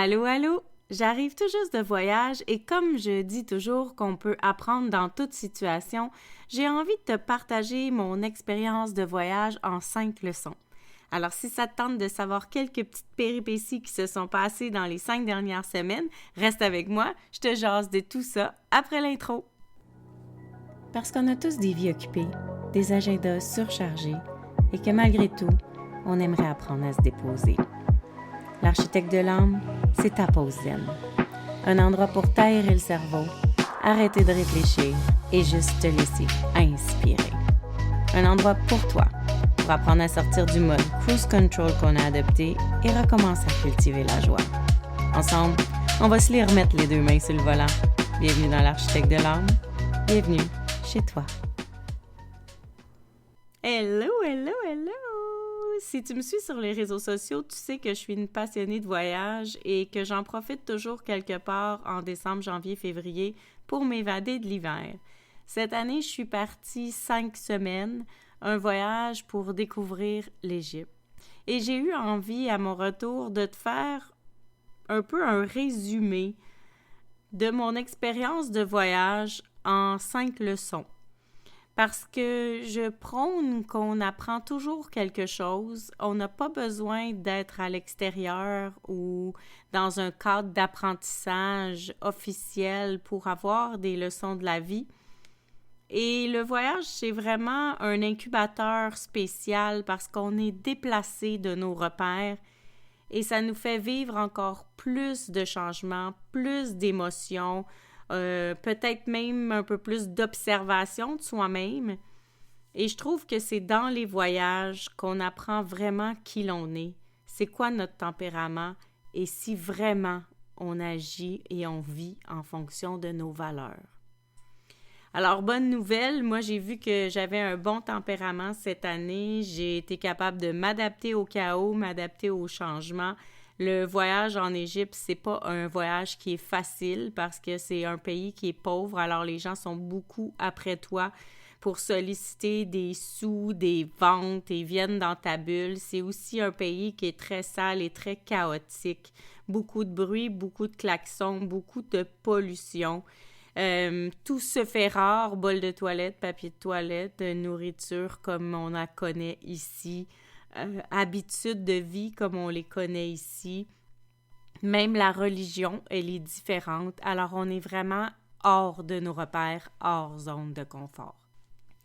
Allô, allô! J'arrive tout juste de voyage et comme je dis toujours qu'on peut apprendre dans toute situation, j'ai envie de te partager mon expérience de voyage en 5 leçons. Alors, si ça te tente de savoir quelques petites péripéties qui se sont passées dans les 5 dernières semaines, reste avec moi, je te jase de tout ça après l'intro. Parce qu'on a tous des vies occupées, des agendas surchargés et que malgré tout, on aimerait apprendre à se déposer. L'architecte de l'âme, c'est ta pause zen. Un endroit pour t'aérer le cerveau, arrêter de réfléchir et juste te laisser inspirer. Un endroit pour toi, pour apprendre à sortir du mode cruise control qu'on a adopté et recommencer à cultiver la joie. Ensemble, on va se les remettre les deux mains sur le volant. Bienvenue dans l'architecte de l'âme. Bienvenue chez toi. Hello, hello, hello! Si tu me suis sur les réseaux sociaux, tu sais que je suis une passionnée de voyage et que j'en profite toujours quelque part en décembre, janvier, février pour m'évader de l'hiver. Cette année, je suis partie 5 semaines, un voyage pour découvrir l'Égypte. Et j'ai eu envie, à mon retour, de te faire un peu un résumé de mon expérience de voyage en 5 leçons. Parce que je prône qu'on apprend toujours quelque chose. On n'a pas besoin d'être à l'extérieur ou dans un cadre d'apprentissage officiel pour avoir des leçons de la vie. Et le voyage, c'est vraiment un incubateur spécial parce qu'on est déplacé de nos repères et ça nous fait vivre encore plus de changements, plus d'émotions, peut-être même un peu plus d'observation de soi-même. Et je trouve que c'est dans les voyages qu'on apprend vraiment qui l'on est, c'est quoi notre tempérament et si vraiment on agit et on vit en fonction de nos valeurs. Alors, bonne nouvelle, moi j'ai vu que j'avais un bon tempérament cette année, j'ai été capable de m'adapter au chaos, m'adapter au changement. Le voyage en Égypte, c'est pas un voyage qui est facile parce que c'est un pays qui est pauvre, alors les gens sont beaucoup après toi pour solliciter des sous, des ventes et viennent dans ta bulle. C'est aussi un pays qui est très sale et très chaotique. Beaucoup de bruit, beaucoup de klaxons, beaucoup de pollution. Tout se fait rare, bol de toilette, papier de toilette, nourriture comme on la connaît ici. Habitudes de vie comme on les connaît ici. Même la religion, elle est différente. Alors, on est vraiment hors de nos repères, hors zone de confort.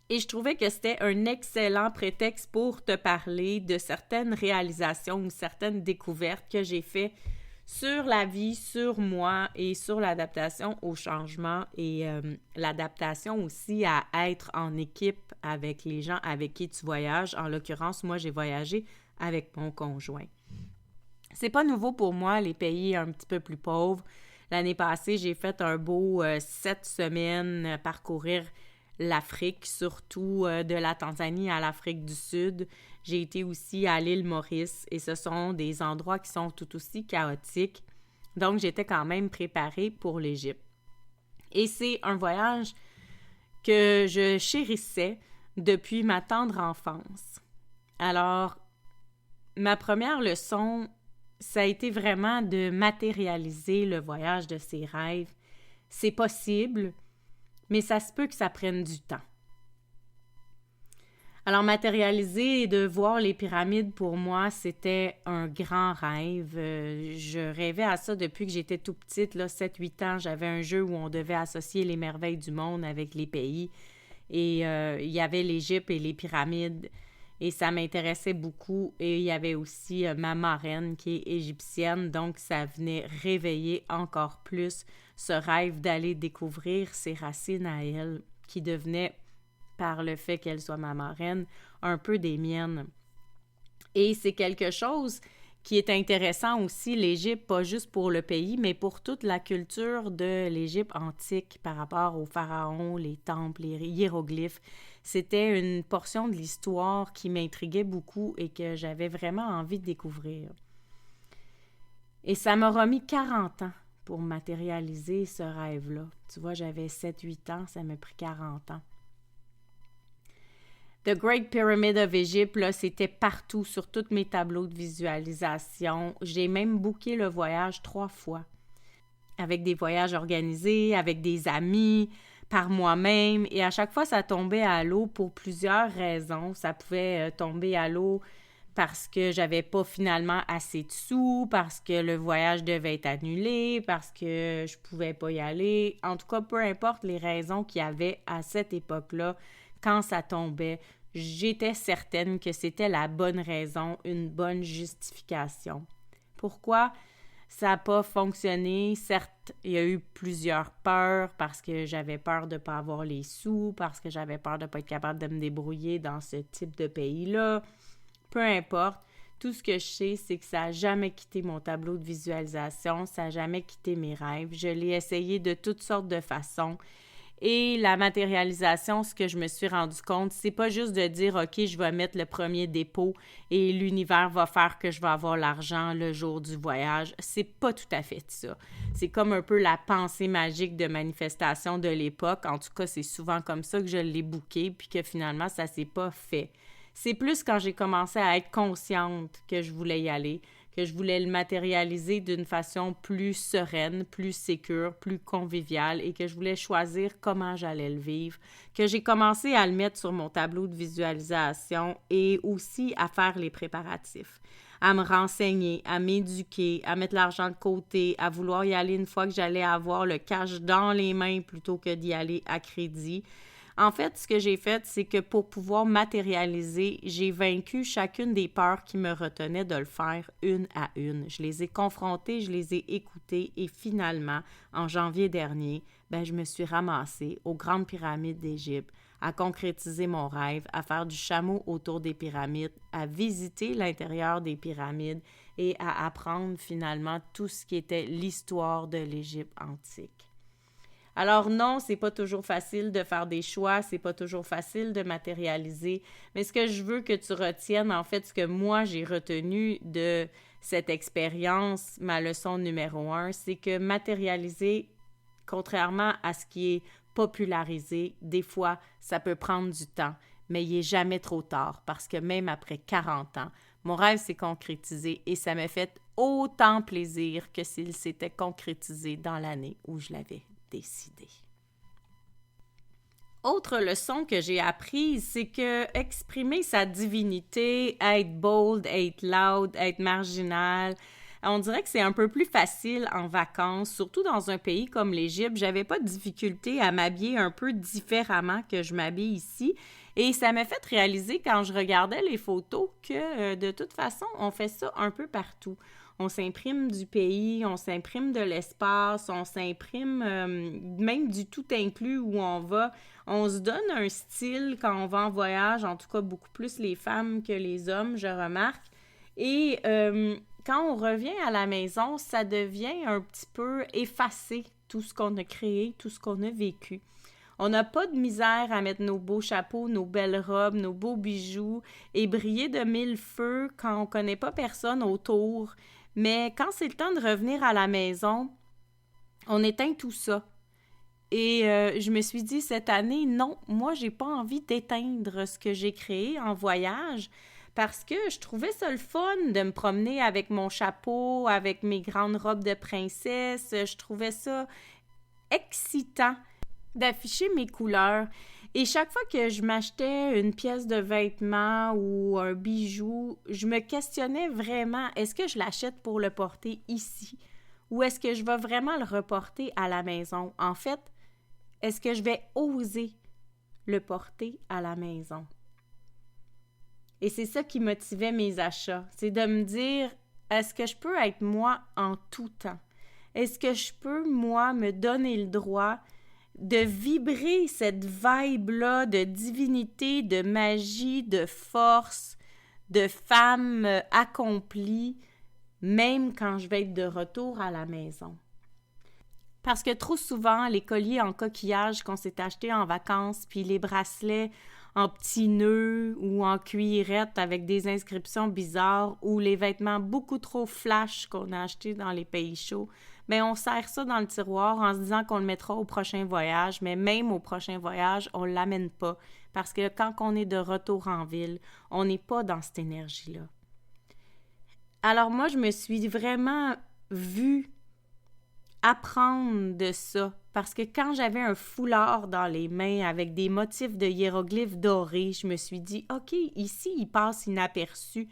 Et je trouvais que c'était un excellent prétexte pour te parler de certaines réalisations ou certaines découvertes que j'ai faites sur la vie, sur moi et sur l'adaptation au changement et l'adaptation aussi à être en équipe avec les gens avec qui tu voyages. En l'occurrence, moi, j'ai voyagé avec mon conjoint. C'est pas nouveau pour moi, les pays un petit peu plus pauvres. L'année passée, j'ai fait un beau 7 semaines parcourir l'Afrique, surtout de la Tanzanie à l'Afrique du Sud. J'ai été aussi à l'île Maurice et ce sont des endroits qui sont tout aussi chaotiques. Donc, j'étais quand même préparée pour l'Égypte. Et c'est un voyage que je chérissais depuis ma tendre enfance. Alors, ma première leçon, ça a été vraiment de matérialiser le voyage de ses rêves. C'est possible, mais ça se peut que ça prenne du temps. Alors, matérialiser et de voir les pyramides, pour moi, c'était un grand rêve. Je rêvais à ça depuis que j'étais tout petite, là, 7-8 ans. J'avais un jeu où on devait associer les merveilles du monde avec les pays. Et il y avait l'Égypte et les pyramides. Et ça m'intéressait beaucoup. Et il y avait aussi ma marraine qui est égyptienne. Donc, ça venait réveiller encore plus ce rêve d'aller découvrir ses racines à elle, qui devenaient, par le fait qu'elle soit ma marraine, un peu des miennes. Et c'est quelque chose qui est intéressant aussi, l'Égypte, pas juste pour le pays, mais pour toute la culture de l'Égypte antique par rapport aux pharaons, les temples, les hiéroglyphes. C'était une portion de l'histoire qui m'intriguait beaucoup et que j'avais vraiment envie de découvrir. Et ça m'a remis 40 ans pour matérialiser ce rêve-là. Tu vois, j'avais 7-8 ans, ça m'a pris 40 ans. The Great Pyramid of Egypt, là, c'était partout sur tous mes tableaux de visualisation. J'ai même booké le voyage 3 fois. Avec des voyages organisés, avec des amis, par moi-même. Et à chaque fois, ça tombait à l'eau pour plusieurs raisons. Ça pouvait tomber à l'eau parce que j'avais pas finalement assez de sous, parce que le voyage devait être annulé, parce que je pouvais pas y aller. En tout cas, peu importe les raisons qu'il y avait à cette époque-là, quand ça tombait, j'étais certaine que c'était la bonne raison, une bonne justification. Pourquoi ça n'a pas fonctionné? Certes, il y a eu plusieurs peurs parce que j'avais peur de ne pas avoir les sous, parce que j'avais peur de ne pas être capable de me débrouiller dans ce type de pays-là. Peu importe, tout ce que je sais, c'est que ça n'a jamais quitté mon tableau de visualisation, ça n'a jamais quitté mes rêves. Je l'ai essayé de toutes sortes de façons. Et la matérialisation, ce que je me suis rendu compte, c'est pas juste de dire « OK, je vais mettre le premier dépôt et l'univers va faire que je vais avoir l'argent le jour du voyage ». C'est pas tout à fait ça. C'est comme un peu la pensée magique de manifestation de l'époque. En tout cas, c'est souvent comme ça que je l'ai booké puis que finalement, ça s'est pas fait. C'est plus quand j'ai commencé à être consciente que je voulais y aller, que je voulais le matérialiser d'une façon plus sereine, plus sécure, plus conviviale et que je voulais choisir comment j'allais le vivre, que j'ai commencé à le mettre sur mon tableau de visualisation et aussi à faire les préparatifs, à me renseigner, à m'éduquer, à mettre l'argent de côté, à vouloir y aller une fois que j'allais avoir le cash dans les mains plutôt que d'y aller à crédit. En fait, ce que j'ai fait, c'est que pour pouvoir matérialiser, j'ai vaincu chacune des peurs qui me retenaient de le faire une à une. Je les ai confrontées, je les ai écoutées et finalement, en janvier dernier, je me suis ramassée aux grandes pyramides d'Égypte, à concrétiser mon rêve, à faire du chameau autour des pyramides, à visiter l'intérieur des pyramides et à apprendre finalement tout ce qui était l'histoire de l'Égypte antique. Alors non, c'est pas toujours facile de faire des choix, c'est pas toujours facile de matérialiser, mais ce que je veux que tu retiennes, en fait, ce que moi j'ai retenu de cette expérience, ma leçon numéro 1, c'est que matérialiser, contrairement à ce qui est popularisé, des fois, ça peut prendre du temps, mais il est jamais trop tard, parce que même après 40 ans, mon rêve s'est concrétisé et ça m'a fait autant plaisir que s'il s'était concrétisé dans l'année où je l'avais décidé. Autre leçon que j'ai apprise, c'est que exprimer sa divinité, être bold, être loud, être marginal, on dirait que c'est un peu plus facile en vacances, surtout dans un pays comme l'Égypte. J'avais pas de difficulté à m'habiller un peu différemment que je m'habille ici. Et ça m'a fait réaliser quand je regardais les photos que de toute façon, on fait ça un peu partout. On s'imprime du pays, on s'imprime de l'espace, on s'imprime même du tout inclus où on va. On se donne un style quand on va en voyage, en tout cas beaucoup plus les femmes que les hommes, je remarque. Et quand on revient à la maison, ça devient un petit peu effacé, tout ce qu'on a créé, tout ce qu'on a vécu. On n'a pas de misère à mettre nos beaux chapeaux, nos belles robes, nos beaux bijoux et briller de mille feux quand on ne connaît pas personne autour. Mais quand c'est le temps de revenir à la maison, on éteint tout ça. Et je me suis dit cette année, non, moi, j'ai pas envie d'éteindre ce que j'ai créé en voyage parce que je trouvais ça le fun de me promener avec mon chapeau, avec mes grandes robes de princesse. Je trouvais ça excitant d'afficher mes couleurs. Et chaque fois que je m'achetais une pièce de vêtement ou un bijou, je me questionnais vraiment, est-ce que je l'achète pour le porter ici ou est-ce que je vais vraiment le reporter à la maison? En fait, est-ce que je vais oser le porter à la maison? Et c'est ça qui motivait mes achats, c'est de me dire, est-ce que je peux être moi en tout temps? Est-ce que je peux, moi, me donner le droit de vibrer cette vibe-là de divinité, de magie, de force, de femme accomplie, même quand je vais être de retour à la maison. Parce que trop souvent, les colliers en coquillage qu'on s'est achetés en vacances, puis les bracelets en petits nœuds ou en cuirette avec des inscriptions bizarres ou les vêtements beaucoup trop flash qu'on a achetés dans les pays chauds, mais on serre ça dans le tiroir en se disant qu'on le mettra au prochain voyage, mais même au prochain voyage, on ne l'amène pas parce que quand on est de retour en ville, on n'est pas dans cette énergie-là. Alors moi, je me suis vraiment vue apprendre de ça parce que quand j'avais un foulard dans les mains avec des motifs de hiéroglyphes dorés, je me suis dit « OK, ici, il passe inaperçu,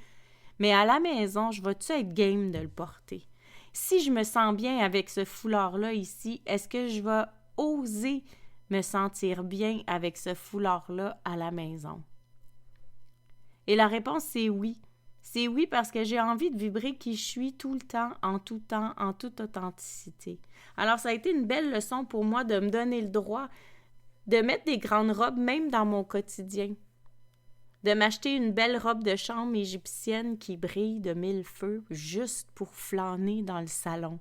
mais à la maison, je vais-tu être game de le porter? Si je me sens bien avec ce foulard-là ici, est-ce que je vais oser me sentir bien avec ce foulard-là à la maison? » Et la réponse, c'est oui. C'est oui parce que j'ai envie de vibrer qui je suis tout le temps, en toute authenticité. Alors, ça a été une belle leçon pour moi de me donner le droit de mettre des grandes robes même dans mon quotidien. De m'acheter une belle robe de chambre égyptienne qui brille de 1000 feux juste pour flâner dans le salon.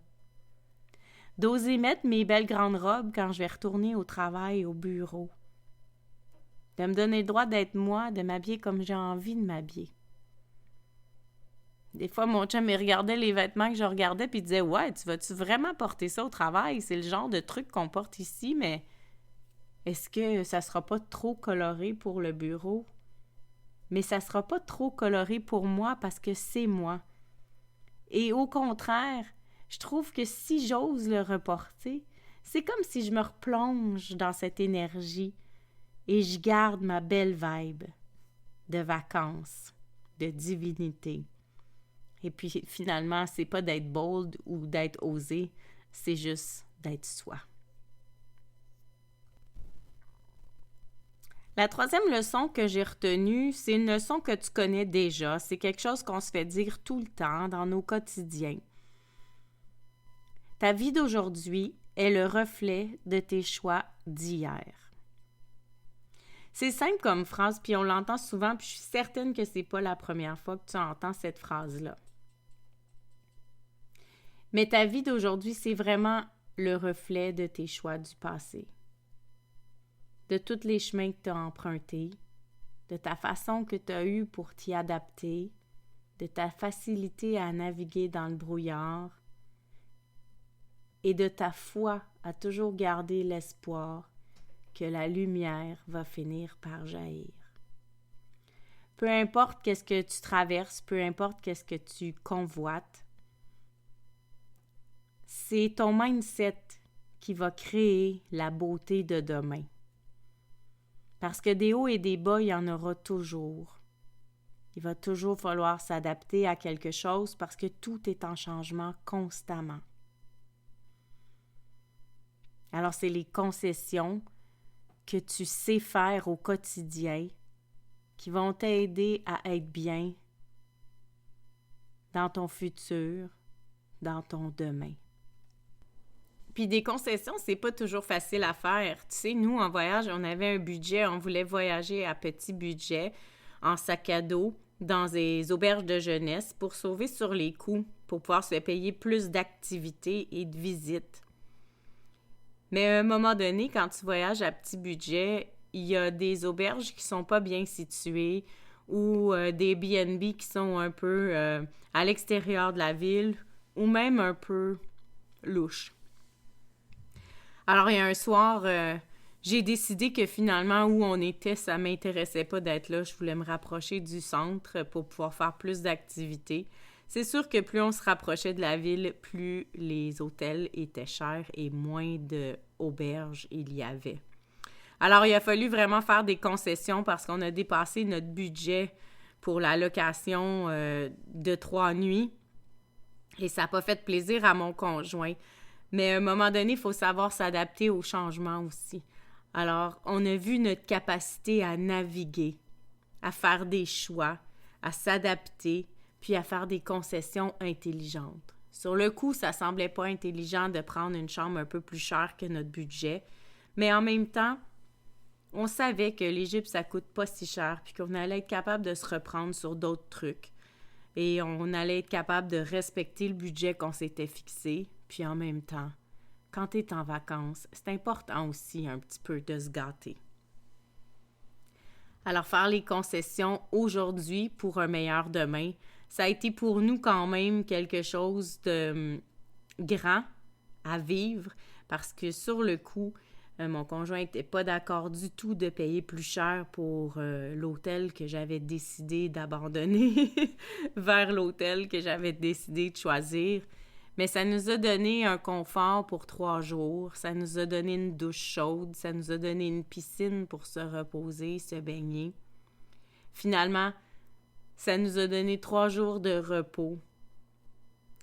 D'oser mettre mes belles grandes robes quand je vais retourner au travail, au bureau. De me donner le droit d'être moi, de m'habiller comme j'ai envie de m'habiller. Des fois, mon chum, il regardait les vêtements que je regardais puis il disait « Ouais, tu vas-tu vraiment porter ça au travail? C'est le genre de truc qu'on porte ici, mais est-ce que ça sera pas trop coloré pour le bureau? » Mais ça sera pas trop coloré pour moi parce que c'est moi. Et au contraire, je trouve que si j'ose le reporter, c'est comme si je me replonge dans cette énergie et je garde ma belle vibe de vacances, de divinité. Et puis, finalement, c'est pas d'être bold ou d'être osé, c'est juste d'être soi. La troisième leçon que j'ai retenue, c'est une leçon que tu connais déjà. C'est quelque chose qu'on se fait dire tout le temps dans nos quotidiens. Ta vie d'aujourd'hui est le reflet de tes choix d'hier. C'est simple comme phrase, puis on l'entend souvent, puis je suis certaine que c'est pas la première fois que tu entends cette phrase-là. Mais ta vie d'aujourd'hui, c'est vraiment le reflet de tes choix du passé. De tous les chemins que tu as empruntés, de ta façon que tu as eue pour t'y adapter, de ta facilité à naviguer dans le brouillard et de ta foi à toujours garder l'espoir que la lumière va finir par jaillir. Peu importe qu'est-ce que tu traverses, peu importe qu'est-ce que tu convoites, c'est ton mindset qui va créer la beauté de demain. Parce que des hauts et des bas, il y en aura toujours. Il va toujours falloir s'adapter à quelque chose parce que tout est en changement constamment. Alors, c'est les concessions que tu sais faire au quotidien qui vont t'aider à être bien dans ton futur, dans ton demain. Puis des concessions, c'est pas toujours facile à faire. Tu sais, nous, en voyage, on avait un budget, on voulait voyager à petit budget, en sac à dos, dans des auberges de jeunesse pour sauver sur les coûts, pour pouvoir se payer plus d'activités et de visites. Mais à un moment donné, quand tu voyages à petit budget, il y a des auberges qui sont pas bien situées ou des B&B qui sont un peu à l'extérieur de la ville ou même un peu louches. Alors, il y a un soir, j'ai décidé que finalement, où on était, ça m'intéressait pas d'être là. Je voulais me rapprocher du centre pour pouvoir faire plus d'activités. C'est sûr que plus on se rapprochait de la ville, plus les hôtels étaient chers et moins d'auberges il y avait. Alors, il a fallu vraiment faire des concessions parce qu'on a dépassé notre budget pour la location de 3 nuits. Et ça n'a pas fait plaisir à mon conjoint. Mais à un moment donné, il faut savoir s'adapter aux changements aussi. Alors, on a vu notre capacité à naviguer, à faire des choix, à s'adapter, puis à faire des concessions intelligentes. Sur le coup, ça semblait pas intelligent de prendre une chambre un peu plus chère que notre budget, mais en même temps, on savait que l'Égypte, ça coûte pas si cher, puis qu'on allait être capable de se reprendre sur d'autres trucs. Et on allait être capable de respecter le budget qu'on s'était fixé. Puis en même temps, quand tu es en vacances, c'est important aussi un petit peu de se gâter. Alors, faire les concessions aujourd'hui pour un meilleur demain, ça a été pour nous quand même quelque chose de grand à vivre parce que sur le coup, mon conjoint n'était pas d'accord du tout de payer plus cher pour l'hôtel que j'avais décidé d'abandonner vers l'hôtel que j'avais décidé de choisir. Mais ça nous a donné un confort pour 3 jours, ça nous a donné une douche chaude, ça nous a donné une piscine pour se reposer, se baigner. Finalement, ça nous a donné 3 jours de repos,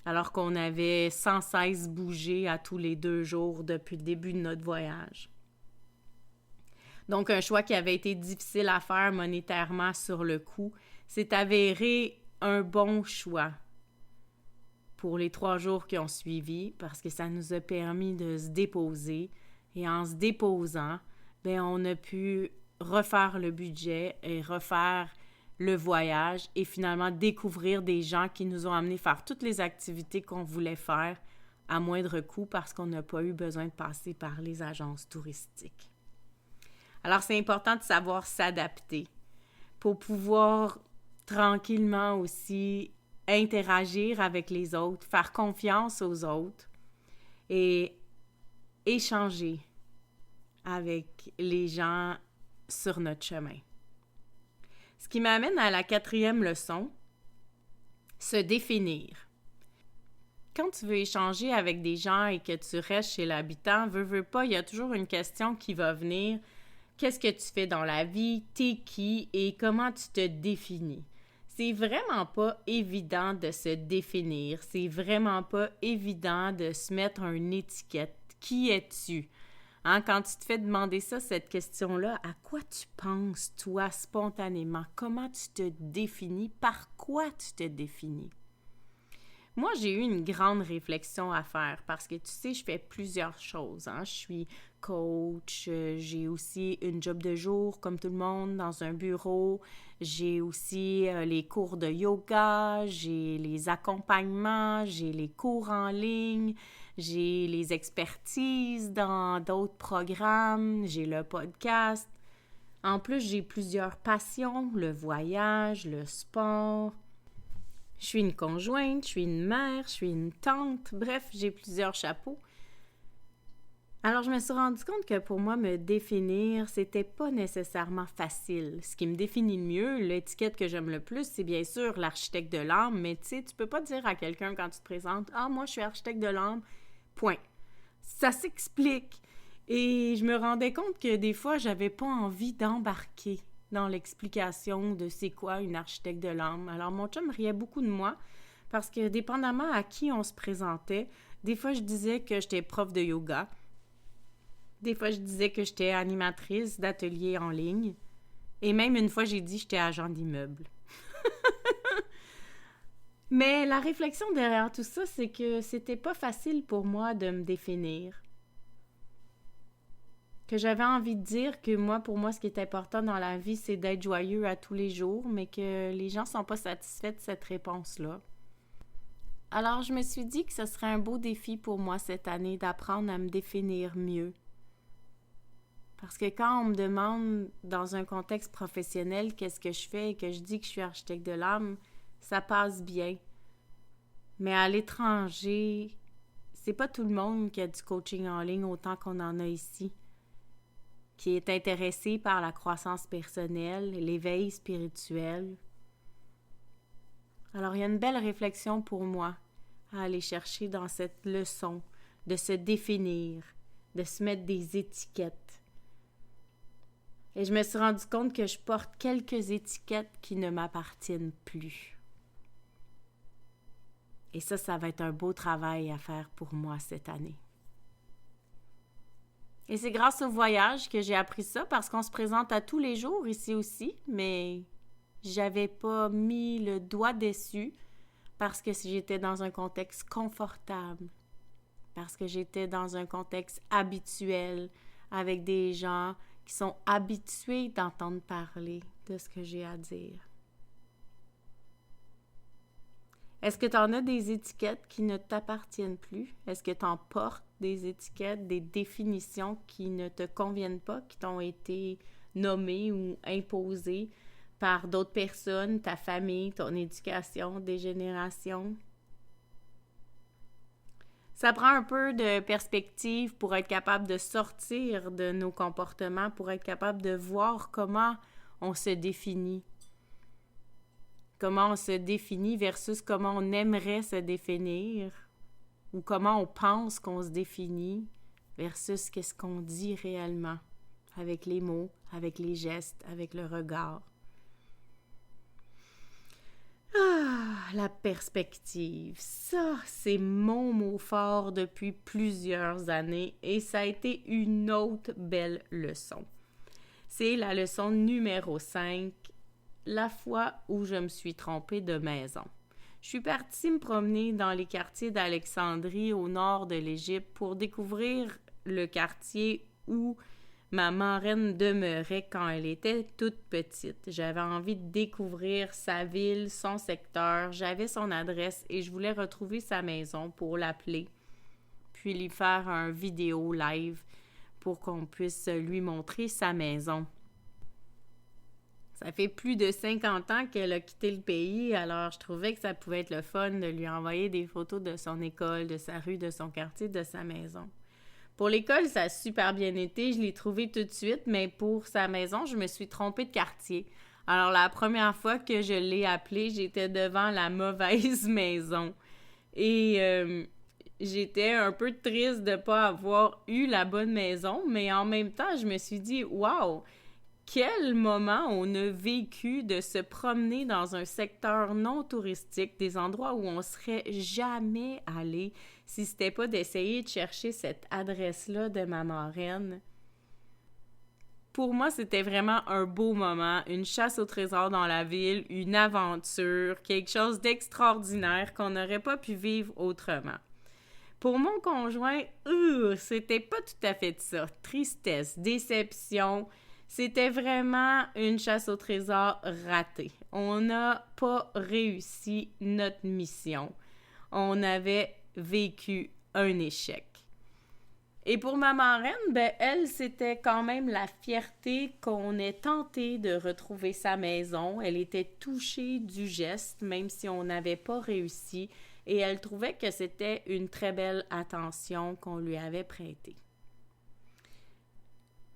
alors qu'on avait sans cesse bougé à tous les 2 jours depuis le début de notre voyage. Donc, un choix qui avait été difficile à faire monétairement sur le coup s'est avéré un bon choix pour les 3 jours qui ont suivi parce que ça nous a permis de se déposer. Et en se déposant, on a pu refaire le budget et refaire le voyage et finalement découvrir des gens qui nous ont amenés faire toutes les activités qu'on voulait faire à moindre coût parce qu'on n'a pas eu besoin de passer par les agences touristiques. Alors, c'est important de savoir s'adapter pour pouvoir tranquillement aussi interagir avec les autres, faire confiance aux autres et échanger avec les gens sur notre chemin. Ce qui m'amène à la 4e leçon, se définir. Quand tu veux échanger avec des gens et que tu restes chez l'habitant, veux pas, il y a toujours une question qui va venir. Qu'est-ce que tu fais dans la vie? T'es qui? Et comment tu te définis? C'est vraiment pas évident de se définir. C'est vraiment pas évident de se mettre une étiquette. Qui es-tu? Quand tu te fais demander ça, cette question-là, à quoi tu penses, toi, spontanément? Comment tu te définis? Par quoi tu te définis? Moi, j'ai eu une grande réflexion à faire parce que, tu sais, je fais plusieurs choses. Je suis coach, j'ai aussi une job de jour, comme tout le monde, dans un bureau. J'ai aussi les cours de yoga, j'ai les accompagnements, j'ai les cours en ligne, j'ai les expertises dans d'autres programmes, j'ai le podcast. En plus, j'ai plusieurs passions, le voyage, le sport. Je suis une conjointe, je suis une mère, je suis une tante, bref, j'ai plusieurs chapeaux. Alors, je me suis rendu compte que pour moi, me définir, c'était pas nécessairement facile. Ce qui me définit le mieux, l'étiquette que j'aime le plus, c'est bien sûr l'architecte de l'âme, mais tu sais, tu peux pas dire à quelqu'un quand tu te présentes « Ah, moi, je suis architecte de l'âme, point. » Ça s'explique. Et je me rendais compte que des fois, j'avais pas envie d'embarquer dans l'explication de c'est quoi une architecte de l'âme. Alors, mon chum riait beaucoup de moi parce que dépendamment à qui on se présentait, des fois, je disais que j'étais prof de yoga. Des fois, je disais que j'étais animatrice d'ateliers en ligne. Et même une fois, j'ai dit que j'étais agent d'immeuble. Mais la réflexion derrière tout ça, c'est que c'était pas facile pour moi de me définir. Que j'avais envie de dire que moi, pour moi, ce qui est important dans la vie, c'est d'être joyeux à tous les jours, mais que les gens sont pas satisfaits de cette réponse-là. Alors, je me suis dit que ce serait un beau défi pour moi cette année d'apprendre à me définir mieux. Parce que quand on me demande dans un contexte professionnel qu'est-ce que je fais et que je dis que je suis architecte de l'âme, ça passe bien. Mais à l'étranger, c'est pas tout le monde qui a du coaching en ligne autant qu'on en a ici, qui est intéressé par la croissance personnelle, l'éveil spirituel. Alors, il y a une belle réflexion pour moi à aller chercher dans cette leçon de se définir, de se mettre des étiquettes. Et je me suis rendu compte que je porte quelques étiquettes qui ne m'appartiennent plus. Et ça va être un beau travail à faire pour moi cette année. Et c'est grâce au voyage que j'ai appris ça, parce qu'on se présente à tous les jours ici aussi, mais j'avais pas mis le doigt dessus parce que j'étais dans un contexte confortable, parce que j'étais dans un contexte habituel avec des gens qui sont habitués d'entendre parler de ce que j'ai à dire. Est-ce que tu en as des étiquettes qui ne t'appartiennent plus? Est-ce que tu en portes des étiquettes, des définitions qui ne te conviennent pas, qui t'ont été nommé ou imposé par d'autres personnes, ta famille, ton éducation, des générations. Ça prend un peu de perspective pour être capable de sortir de nos comportements, pour être capable de voir comment on se définit. Comment on se définit versus comment on aimerait se définir, ou comment on pense qu'on se définit versus qu'est-ce qu'on dit réellement, avec les mots, avec les gestes, avec le regard. La perspective, ça, c'est mon mot fort depuis plusieurs années et ça a été une autre belle leçon. C'est la leçon numéro 5, la fois où je me suis trompée de maison. Je suis partie me promener dans les quartiers d'Alexandrie au nord de l'Égypte pour découvrir le quartier où ma marraine demeurait quand elle était toute petite. J'avais envie de découvrir sa ville, son secteur, j'avais son adresse et je voulais retrouver sa maison pour l'appeler, puis lui faire un vidéo live pour qu'on puisse lui montrer sa maison. Ça fait plus de 50 ans qu'elle a quitté le pays, alors je trouvais que ça pouvait être le fun de lui envoyer des photos de son école, de sa rue, de son quartier, de sa maison. Pour l'école, ça a super bien été, je l'ai trouvé tout de suite, mais pour sa maison, je me suis trompée de quartier. Alors, la première fois que je l'ai appelée, j'étais devant la mauvaise maison. Et j'étais un peu triste de ne pas avoir eu la bonne maison, mais en même temps, je me suis dit, wow, quel moment on a vécu de se promener dans un secteur non touristique, des endroits où on serait jamais allé si c'était pas d'essayer de chercher cette adresse-là de ma marraine. Pour moi, c'était vraiment un beau moment, une chasse au trésor dans la ville, une aventure, quelque chose d'extraordinaire qu'on n'aurait pas pu vivre autrement. Pour mon conjoint, c'était pas tout à fait ça. Tristesse, déception. C'était vraiment une chasse au trésor ratée. On n'a pas réussi notre mission. On avait vécu un échec. Et pour ma marraine, elle, c'était quand même la fierté qu'on ait tenté de retrouver sa maison. Elle était touchée du geste, même si on n'avait pas réussi. Et elle trouvait que c'était une très belle attention qu'on lui avait prêtée.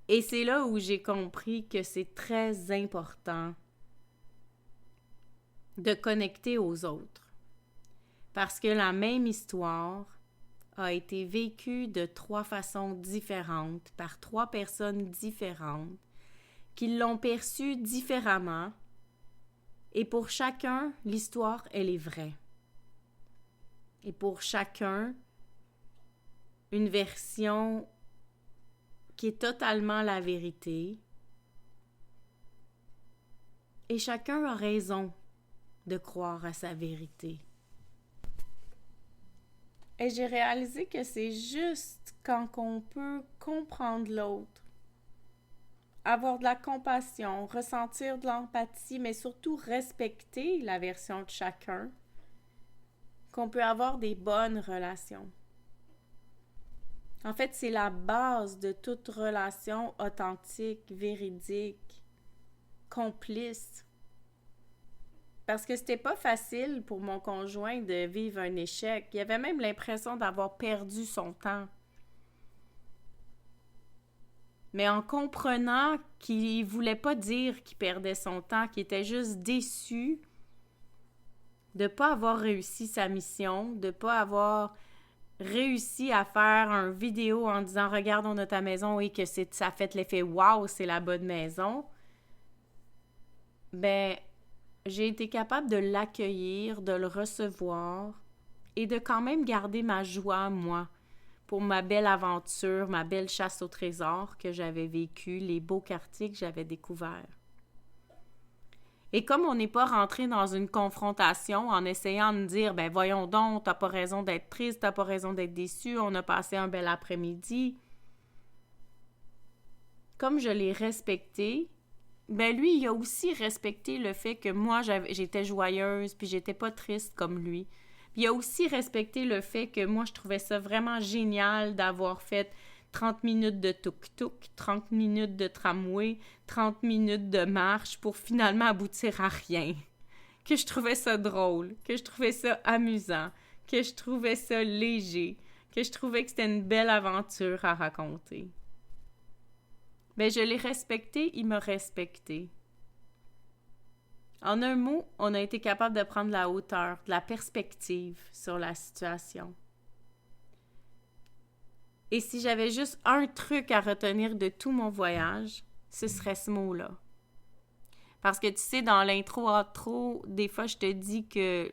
Et c'est là où j'ai compris que c'est très important de connecter aux autres. Parce que la même histoire a été vécue de 3 façons différentes, par 3 personnes différentes, qui l'ont perçue différemment. Et pour chacun, l'histoire, elle est vraie. Et pour chacun, une version qui est totalement la vérité. Et chacun a raison de croire à sa vérité. Et j'ai réalisé que c'est juste quand on peut comprendre l'autre, avoir de la compassion, ressentir de l'empathie, mais surtout respecter la version de chacun, qu'on peut avoir des bonnes relations. En fait, c'est la base de toute relation authentique, véridique, complice. Parce que c'était pas facile pour mon conjoint de vivre un échec. Il avait même l'impression d'avoir perdu son temps. Mais en comprenant qu'il voulait pas dire qu'il perdait son temps, qu'il était juste déçu de pas avoir réussi sa mission, de pas avoir réussi à faire une vidéo en disant « Regarde, on a ta maison et que ça a fait l'effet « Wow, c'est la bonne maison », j'ai été capable de l'accueillir, de le recevoir et de quand même garder ma joie, moi, pour ma belle aventure, ma belle chasse au trésor que j'avais vécue, les beaux quartiers que j'avais découverts. Et comme on n'est pas rentré dans une confrontation en essayant de me dire « voyons donc, t'as pas raison d'être triste, t'as pas raison d'être déçu, on a passé un bel après-midi », comme je l'ai respecté, lui, il a aussi respecté le fait que moi, j'étais joyeuse, puis j'étais pas triste comme lui. Puis il a aussi respecté le fait que moi, je trouvais ça vraiment génial d'avoir fait 30 minutes de tuk-tuk, 30 minutes de tramway, 30 minutes de marche pour finalement aboutir à rien. Que je trouvais ça drôle, que je trouvais ça amusant, que je trouvais ça léger, que je trouvais que c'était une belle aventure à raconter. Ben, je l'ai respecté, il m'a respecté. En un mot, on a été capable de prendre la hauteur, de la perspective sur la situation. Et si j'avais juste un truc à retenir de tout mon voyage, ce serait ce mot-là. Parce que tu sais, dans l'intro, des fois, je te dis que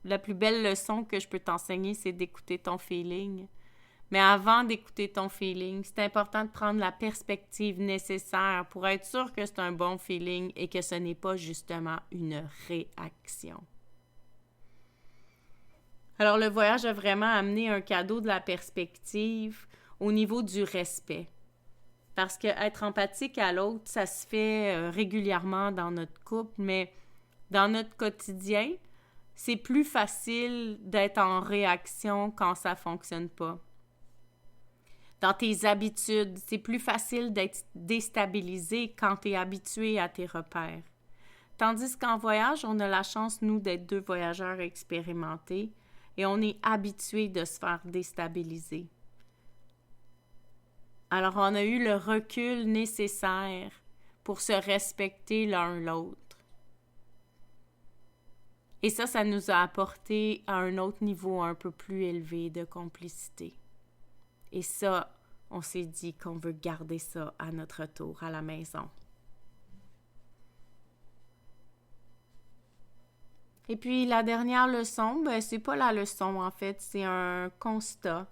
la plus belle leçon que je peux t'enseigner, c'est d'écouter ton feeling. Mais avant d'écouter ton feeling, c'est important de prendre la perspective nécessaire pour être sûr que c'est un bon feeling et que ce n'est pas justement une réaction. Alors, le voyage a vraiment amené un cadeau de la perspective au niveau du respect. Parce qu'être empathique à l'autre, ça se fait régulièrement dans notre couple, mais dans notre quotidien, c'est plus facile d'être en réaction quand ça ne fonctionne pas. Dans tes habitudes, c'est plus facile d'être déstabilisé quand tu es habitué à tes repères. Tandis qu'en voyage, on a la chance, nous, d'être 2 voyageurs expérimentés et on est habitué de se faire déstabiliser. Alors, on a eu le recul nécessaire pour se respecter l'un l'autre. Et ça nous a apporté à un autre niveau un peu plus élevé de complicité. Et ça, on s'est dit qu'on veut garder ça à notre retour à la maison. Et puis, la dernière leçon, c'est pas la leçon en fait, c'est un constat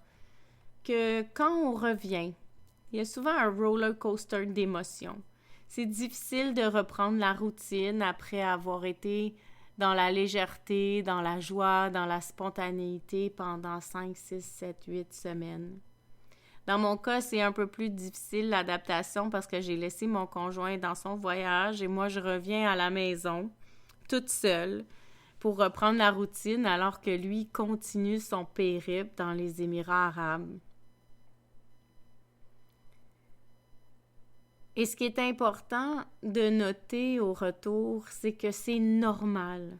que quand on revient, il y a souvent un roller coaster d'émotions. C'est difficile de reprendre la routine après avoir été dans la légèreté, dans la joie, dans la spontanéité pendant 5, 6, 7, 8 semaines. Dans mon cas, c'est un peu plus difficile l'adaptation parce que j'ai laissé mon conjoint dans son voyage et moi, je reviens à la maison toute seule pour reprendre la routine alors que lui continue son périple dans les Émirats arabes. Et ce qui est important de noter au retour, c'est que c'est normal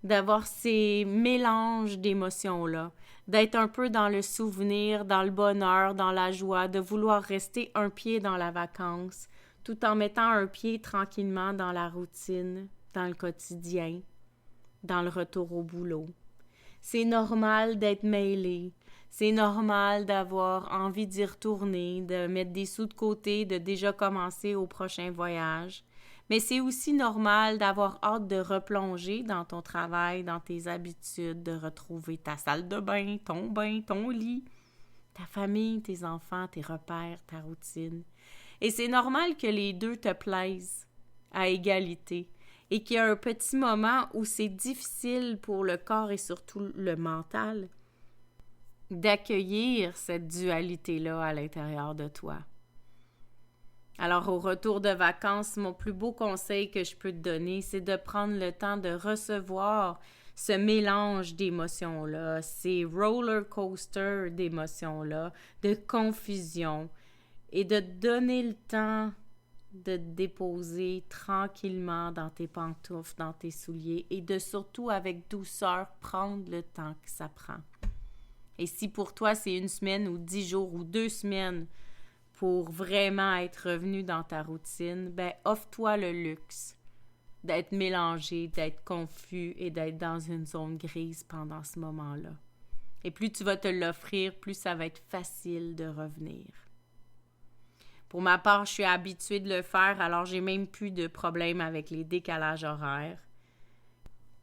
d'avoir ces mélanges d'émotions-là, d'être un peu dans le souvenir, dans le bonheur, dans la joie, de vouloir rester un pied dans la vacance, tout en mettant un pied tranquillement dans la routine, dans le quotidien, dans le retour au boulot. C'est normal d'être mêlé. C'est normal d'avoir envie d'y retourner, de mettre des sous de côté, de déjà commencer au prochain voyage. Mais c'est aussi normal d'avoir hâte de replonger dans ton travail, dans tes habitudes, de retrouver ta salle de bain, ton lit, ta famille, tes enfants, tes repères, ta routine. Et c'est normal que les deux te plaisent à égalité et qu'il y a un petit moment où c'est difficile pour le corps et surtout le mental d'accueillir cette dualité-là à l'intérieur de toi. Alors, au retour de vacances, mon plus beau conseil que je peux te donner, c'est de prendre le temps de recevoir ce mélange d'émotions-là, ces roller coasters d'émotions-là, de confusion, et de te donner le temps de te déposer tranquillement dans tes pantoufles, dans tes souliers, et de surtout, avec douceur, prendre le temps que ça prend. Et si pour toi, c'est 1 semaine ou 10 jours ou 2 semaines pour vraiment être revenu dans ta routine, offre-toi le luxe d'être mélangé, d'être confus et d'être dans une zone grise pendant ce moment-là. Et plus tu vas te l'offrir, plus ça va être facile de revenir. Pour ma part, je suis habituée de le faire, alors j'ai même plus de problème avec les décalages horaires.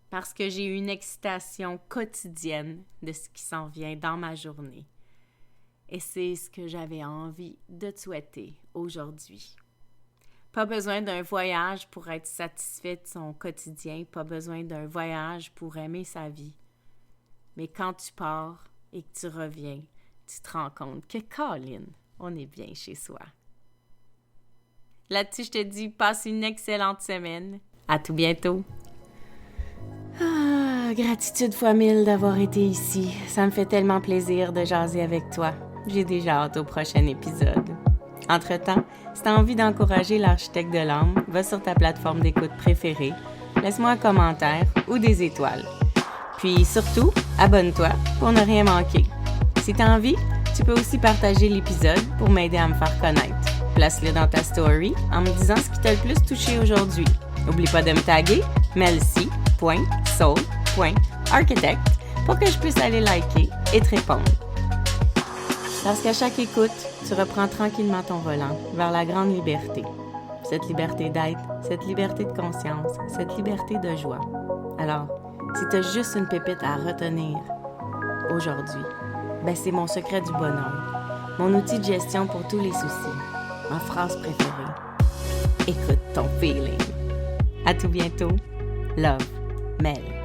Parce que j'ai une excitation quotidienne de ce qui s'en vient dans ma journée. Et c'est ce que j'avais envie de te souhaiter aujourd'hui. Pas besoin d'un voyage pour être satisfait de son quotidien, pas besoin d'un voyage pour aimer sa vie. Mais quand tu pars et que tu reviens, tu te rends compte que, Colin, on est bien chez soi. Là-dessus, je te dis, passe une excellente semaine. À tout bientôt. Gratitude fois 1000 d'avoir été ici. Ça me fait tellement plaisir de jaser avec toi. j'ai déjà hâte au prochain épisode. Entre-temps, si tu as envie d'encourager l'architecte de l'âme, va sur ta plateforme d'écoute préférée, laisse-moi un commentaire ou des étoiles. Puis surtout, abonne-toi pour ne rien manquer. Si tu as envie, tu peux aussi partager l'épisode pour m'aider à me faire connaître. Place-le dans ta story en me disant ce qui t'a le plus touché aujourd'hui. N'oublie pas de me taguer melcy.soul.architect pour que je puisse aller liker et te répondre. Parce qu'à chaque écoute, tu reprends tranquillement ton volant vers la grande liberté. Cette liberté d'être, cette liberté de conscience, cette liberté de joie. Alors, si tu as juste une pépite à retenir aujourd'hui, c'est mon secret du bonheur, mon outil de gestion pour tous les soucis, ma phrase préférée. Écoute ton feeling. À tout bientôt. Love, Mel.